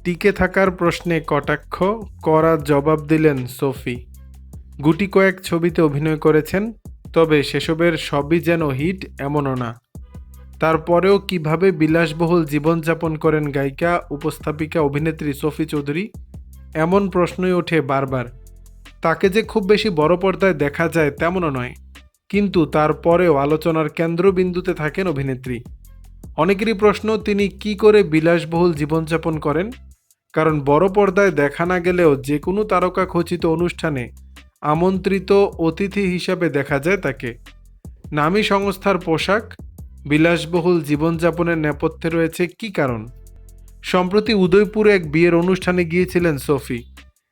টিকে থাকার প্রশ্নে কটাক্ষ, কড়া জবাব দিলেন সোফি। গুটি কয়েক ছবিতে অভিনয় করেছেন, তবে সেসবের সবই যেন হিট এমনও না। তারপরেও কিভাবে বিলাসবহুল জীবনযাপন করেন গায়িকা, উপস্থাপিকা, অভিনেত্রী সোফি চৌধুরী, এমন প্রশ্নই ওঠে বারবার। তাকে যে খুব বেশি বড় পর্দায় দেখা যায় তেমনও নয়, কিন্তু তারপরেও আলোচনার কেন্দ্রবিন্দুতে থাকেন অভিনেত্রী। অনেকেরই প্রশ্ন, তিনি কি করে বিলাসবহুল জীবনযাপন করেন? কারণ বড় পর্দায় দেখা না গেলেও যে কোনো তারকা খচিত অনুষ্ঠানে আমন্ত্রিত অতিথি হিসাবে দেখা যায় তাকে। নামী সংস্থার পোশাক, বিলাসবহুল জীবনযাপনের নেপথ্যে রয়েছে কী কারণ? সম্প্রতি উদয়পুরে এক বিয়ের অনুষ্ঠানে গিয়েছিলেন সোফি,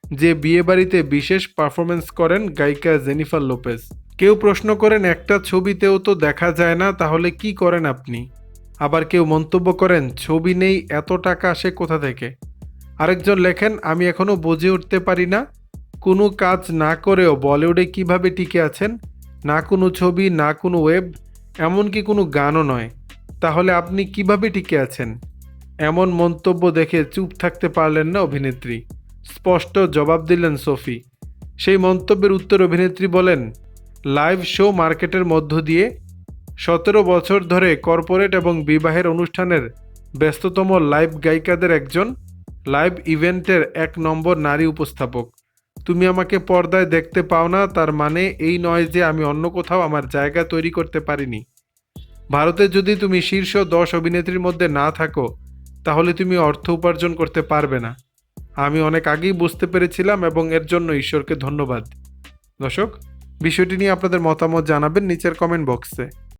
যে বিয়েবাড়িতে বিশেষ পারফরমেন্স করেন গায়িকা জেনিফার লোপেজ। কেউ প্রশ্ন করেন, একটা ছবিতেও তো দেখা যায় না, তাহলে কি করেন আপনি? আবার কেউ মন্তব্য করেন, ছবি নেই, এত টাকা আসে কোথা থেকে? আরেকজন লেখেন, আমি এখনো বুঝে উঠতে পারি না, কোনো কাজ না করেও বলিউডে কিভাবে টিকে আছেন। না কোনো ছবি, না কোনো ওয়েব, এমনকি কোনো গানও নয়। তাহলে আপনি কিভাবে টিকে আছেন? এমন মন্তব্য দেখে চুপ থাকতে পারলেন না অভিনেত্রী। স্পষ্ট জবাব দিলেন সোফি। সেই মন্তব্যের উত্তর অভিনেত্রী বলেন, লাইভ শো মার্কেটের মধ্য দিয়ে 17 বছর ধরে কর্পোরেট এবং বিবাহের অনুষ্ঠানের ব্যস্ততম লাইভ গায়িকাদের একজন, লাইভ ইভেন্টের 1 নম্বর নারী উপস্থাপক। তুমি আমাকে পর্দায় দেখতে পাও না, তার মানে এই নয় যে আমি অন্য কোথাও আমার জায়গা তৈরি করতে পারিনি। ভারতে যদি তুমি শীর্ষ 10 অভিনেত্রীর মধ্যে না থাকো, তাহলে তুমি অর্থ উপার্জন করতে পারবে না। আমি অনেক আগেই বুঝতে পেরেছিলাম এবং এর জন্য ঈশ্বরকে ধন্যবাদ। দর্শক, বিষয়টি নিয়ে আপনাদের মতামত জানাবেন নিচের কমেন্ট বক্সে।